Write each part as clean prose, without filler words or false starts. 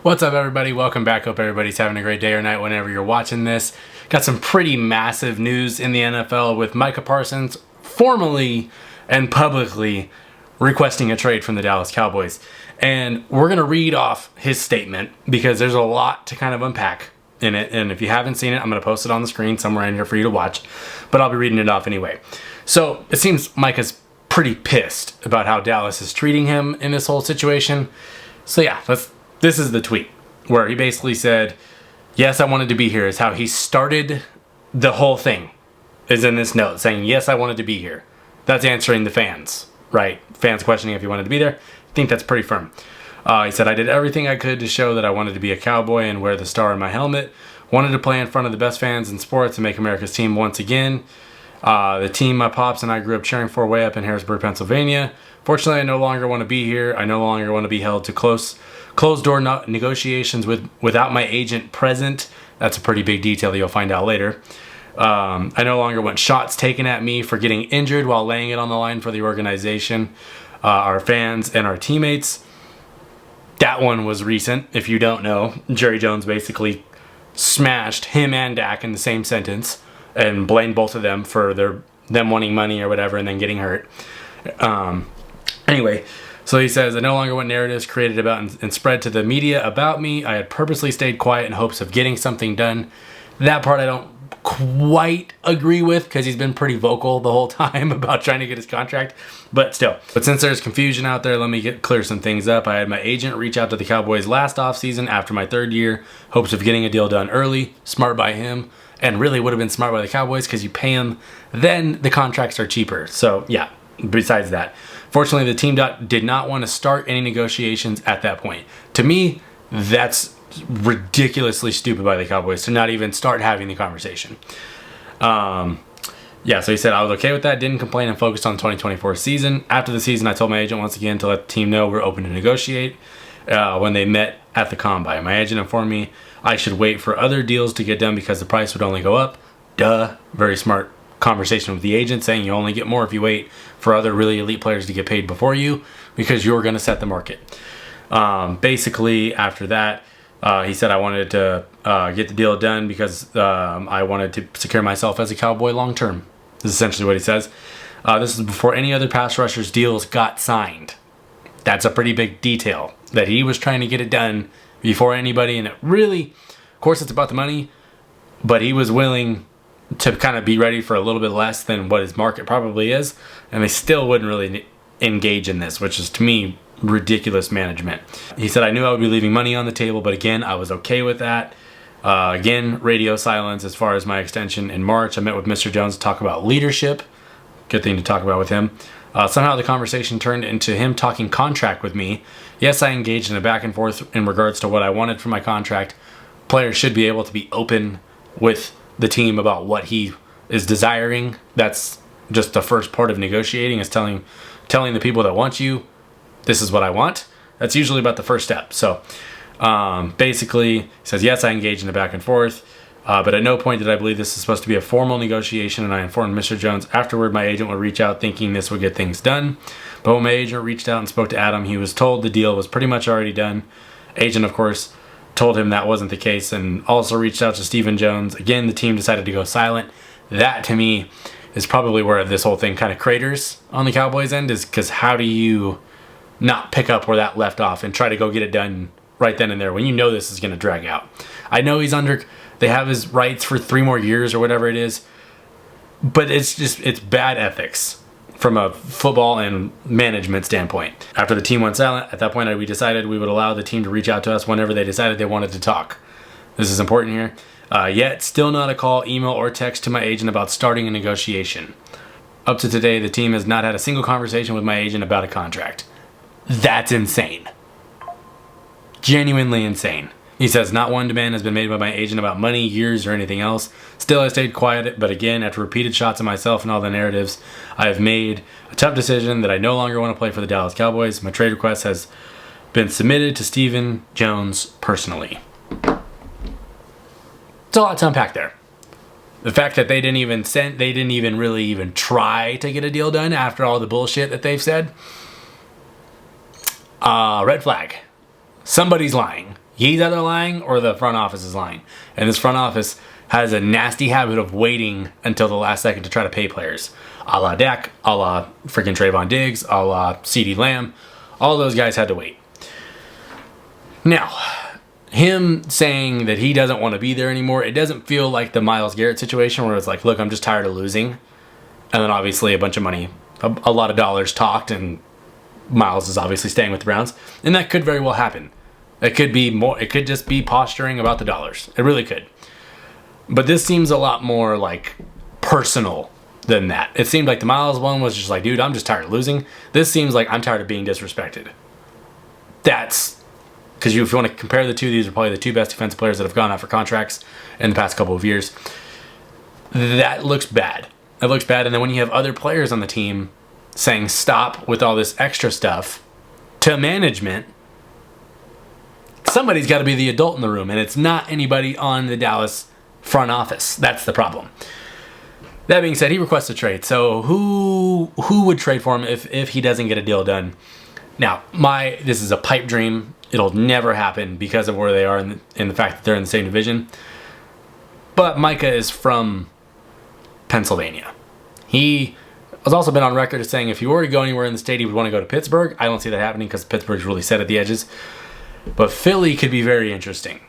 What's up, everybody? Welcome back. Hope everybody's having a great day or night whenever you're watching this. Got some pretty massive news in the NFL with Micah Parsons formally and publicly requesting a trade from the Dallas Cowboys. And we're going to read off his statement because there's a lot to kind of unpack in it. And if you haven't seen it, I'm going to post it on the screen somewhere in here for you to watch. But I'll be reading it off anyway. So it seems Micah's pretty pissed about how Dallas is treating him in this whole situation. So yeah, this is the tweet where he basically said, yes, I wanted to be here, is how he started the whole thing, is in this note saying, yes, I wanted to be here. That's answering the fans, right? Fans questioning if he wanted to be there. I think that's pretty firm. He said, I did everything I could to show that I wanted to be a Cowboy and wear the star in my helmet. Wanted to play in front of the best fans in sports and make America's team once again. The team my pops and I grew up cheering for way up in Harrisburg, Pennsylvania. Fortunately, I no longer want to be here. I no longer want to be held to closed-door negotiations without my agent present. That's a pretty big detail that you'll find out later. I no longer want shots taken at me for getting injured while laying it on the line for the organization, our fans, and our teammates. That one was recent. If you don't know, Jerry Jones basically smashed him and Dak in the same sentence and blamed both of them for them wanting money or whatever and then getting hurt. Anyway, so he says, I no longer want narratives created about and spread to the media about me. I had purposely stayed quiet in hopes of getting something done. That part I don't quite agree with because he's been pretty vocal the whole time about trying to get his contract, but still. But since there's confusion out there, let me clear some things up. I had my agent reach out to the Cowboys last offseason after my third year, hopes of getting a deal done early. Smart by him, and really would have been smart by the Cowboys because you pay him, then the contracts are cheaper. So yeah, besides that. Fortunately, the team did not want to start any negotiations at that point. To me, that's ridiculously stupid by the Cowboys to not even start having the conversation. Yeah, so he said, I was okay with that, didn't complain, and focused on the 2024 season. After the season, I told my agent once again to let the team know we're open to negotiate when they met at the Combine. My agent informed me I should wait for other deals to get done because the price would only go up. Duh. Very smart conversation with the agent, saying you only get more if you wait for other really elite players to get paid before you because you're going to set the market. Basically, after that, he said I wanted to get the deal done because I wanted to secure myself as a Cowboy long term. This is essentially what he says. This is before any other pass rushers deals got signed. That's a pretty big detail, that he was trying to get it done before anybody, and it really, of course it's about the money, but he was willing to kind of be ready for a little bit less than what his market probably is, and they still wouldn't really engage in this, which is, to me, ridiculous management. He said, I knew I would be leaving money on the table, but again, I was okay with that. Again, radio silence as far as my extension in March. I met with Mr. Jones to talk about leadership. Good thing to talk about with him. Somehow the conversation turned into him talking contract with me. Yes, I engaged in a back and forth in regards to what I wanted from my contract. Players should be able to be open with the team about what he is desiring. That's just the first part of negotiating, is telling the people that want you, this is what I want. That's usually about the first step. So basically, he says, yes, I engaged in a back and forth, but at no point did I believe this is supposed to be a formal negotiation, and I informed Mr. Jones afterward my agent would reach out thinking this would get things done. But when my agent reached out and spoke to Adam, he was told the deal was pretty much already done. Agent, of course, told him that wasn't the case and also reached out to Stephen Jones. Again, the team decided to go silent. That, to me, is probably where this whole thing kind of craters on the Cowboys' end, is because how do you not pick up where that left off and try to go get it done right then and there when you know this is going to drag out? I know they have his rights for 3 more years or whatever it is, but it's bad ethics from a football and management standpoint. After the team went silent, at that point we decided we would allow the team to reach out to us whenever they decided they wanted to talk. This is important here. Yet, still not a call, email, or text to my agent about starting a negotiation. Up to today, the team has not had a single conversation with my agent about a contract. That's insane. Genuinely insane. He says, not one demand has been made by my agent about money, years, or anything else. Still, I stayed quiet, but again, after repeated shots at myself and all the narratives, I have made a tough decision that I no longer want to play for the Dallas Cowboys. My trade request has been submitted to Stephen Jones personally. It's a lot to unpack there. The fact that they didn't even really try to get a deal done after all the bullshit that they've said. Red flag. Somebody's lying. He's either lying or the front office is lying. And this front office has a nasty habit of waiting until the last second to try to pay players. A la Dak, a la freaking Trayvon Diggs, a la CeeDee Lamb. All those guys had to wait. Now, him saying that he doesn't want to be there anymore, it doesn't feel like the Myles Garrett situation where it's like, look, I'm just tired of losing. And then obviously a bunch of money, a lot of dollars talked, and Myles is obviously staying with the Browns. And that could very well happen. It could be more. It could just be posturing about the dollars. It really could. But this seems a lot more like personal than that. It seemed like the Myles one was just like, dude, I'm just tired of losing. This seems like I'm tired of being disrespected. That's because if you want to compare the two, these are probably the two best defensive players that have gone out for contracts in the past couple of years. That looks bad. It looks bad. And then when you have other players on the team saying stop with all this extra stuff to management, somebody's got to be the adult in the room, and it's not anybody on the Dallas front office. That's the problem. That being said, he requests a trade. So who would trade for him if he doesn't get a deal done? Now, this is a pipe dream. It'll never happen because of where they are and the fact that they're in the same division. But Micah is from Pennsylvania. He has also been on record as saying if he were to go anywhere in the state, he would want to go to Pittsburgh. I don't see that happening because Pittsburgh's really set at the edges. But Philly could be very interesting.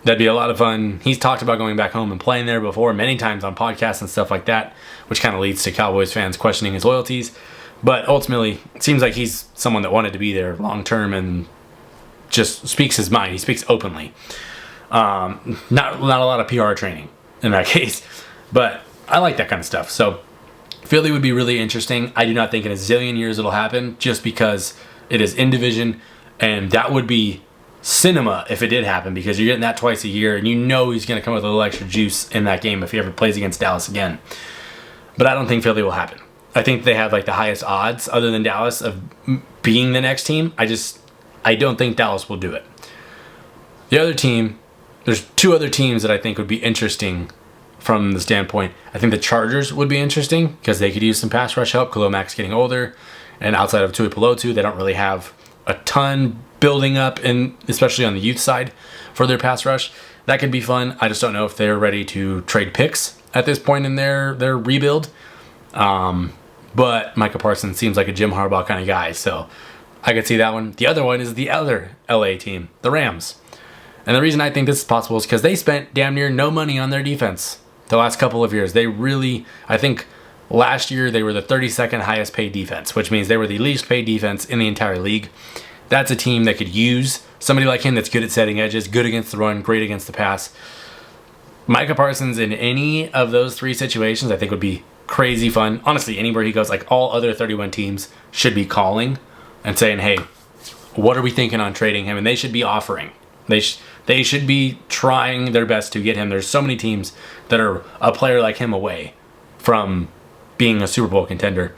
That'd be a lot of fun. He's talked about going back home and playing there before many times on podcasts and stuff like that, which kind of leads to Cowboys fans questioning his loyalties. But ultimately, it seems like he's someone that wanted to be there long term and just speaks his mind. He speaks openly. Not a lot of PR training in that case. But I like that kind of stuff. So Philly would be really interesting. I do not think in a zillion years it'll happen just because it is in division, and that would be cinema if it did happen because you're getting that twice a year and you know he's going to come with a little extra juice in that game if he ever plays against Dallas again. But I don't think Philly will happen. I think they have like the highest odds other than Dallas of being the next team. I don't think Dallas will do it. The other team, there's two other teams that I think would be interesting from the standpoint. I think the Chargers would be interesting because they could use some pass rush help. Khalil Mack's getting older, and outside of Tui Pelotu, they don't really have a ton building up, and especially on the youth side for their pass rush. That could be fun. I just don't know if they're ready to trade picks at this point in their rebuild. But Micah Parsons seems like a Jim Harbaugh kind of guy, so I could see that one. The other one is the other LA team, the Rams. And the reason I think this is possible is because they spent damn near no money on their defense the last couple of years. They really, I think last year they were the 32nd highest paid defense, which means they were the least paid defense in the entire league. That's a team that could use somebody like him that's good at setting edges, good against the run, great against the pass. Micah Parsons in any of those three situations I think would be crazy fun. Honestly, anywhere he goes, like all other 31 teams should be calling and saying, hey, what are we thinking on trading him? And they should be offering. They should be trying their best to get him. There's so many teams that are a player like him away from being a Super Bowl contender.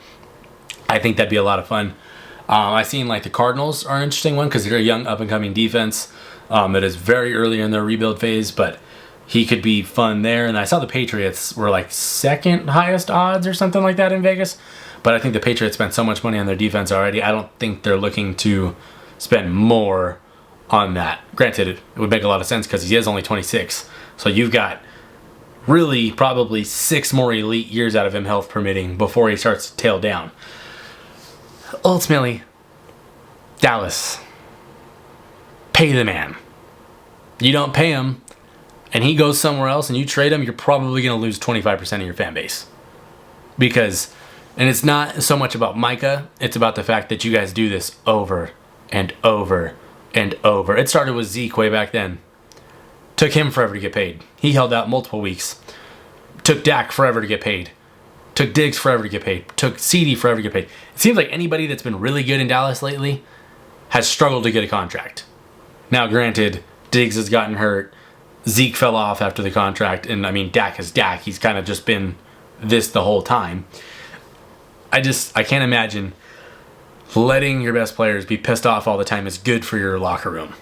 I think that'd be a lot of fun. I've seen like the Cardinals are an interesting one because they're a young up-and-coming defense that is very early in their rebuild phase, but he could be fun there. And I saw the Patriots were like second highest odds or something like that in Vegas, but I think the Patriots spent so much money on their defense already. I don't think they're looking to spend more on that. Granted, it would make a lot of sense because he is only 26, so you've got really probably 6 more elite years out of him, health permitting, before he starts to tail down. Ultimately, Dallas, pay the man. You don't pay him, and he goes somewhere else, and you trade him, you're probably going to lose 25% of your fan base. And it's not so much about Micah, it's about the fact that you guys do this over and over and over. It started with Zeke way back then. Took him forever to get paid. He held out multiple weeks. Took Dak forever to get paid. Took Diggs forever to get paid. Took CeeDee forever to get paid. It seems like anybody that's been really good in Dallas lately has struggled to get a contract. Now, granted, Diggs has gotten hurt. Zeke fell off after the contract. And, I mean, Dak is Dak. He's kind of just been this the whole time. I can't imagine letting your best players be pissed off all the time is good for your locker room.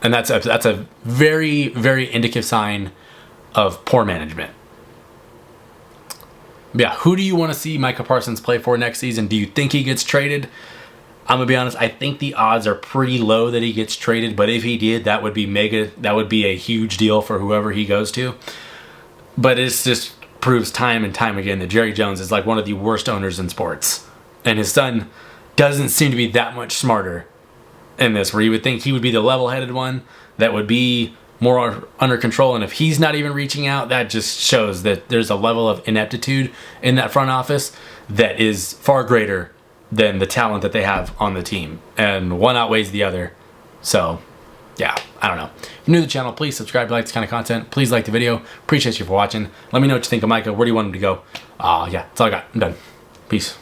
And that's a very, very indicative sign of poor management. Yeah, who do you want to see Micah Parsons play for next season? Do you think he gets traded? I'm gonna be honest, I think the odds are pretty low that he gets traded, but if he did, that would be a huge deal for whoever he goes to. But it just proves time and time again that Jerry Jones is like one of the worst owners in sports. And his son doesn't seem to be that much smarter in this, where you would think he would be the level-headed one that would be more under control. And if he's not even reaching out, that just shows that there's a level of ineptitude in that front office that is far greater than the talent that they have on the team. And one outweighs the other. So, yeah, I don't know. If you're new to the channel, please subscribe if you like this kind of content. Please like the video. Appreciate you for watching. Let me know what you think of Micah. Where do you want him to go? Yeah, that's all I got. I'm done. Peace.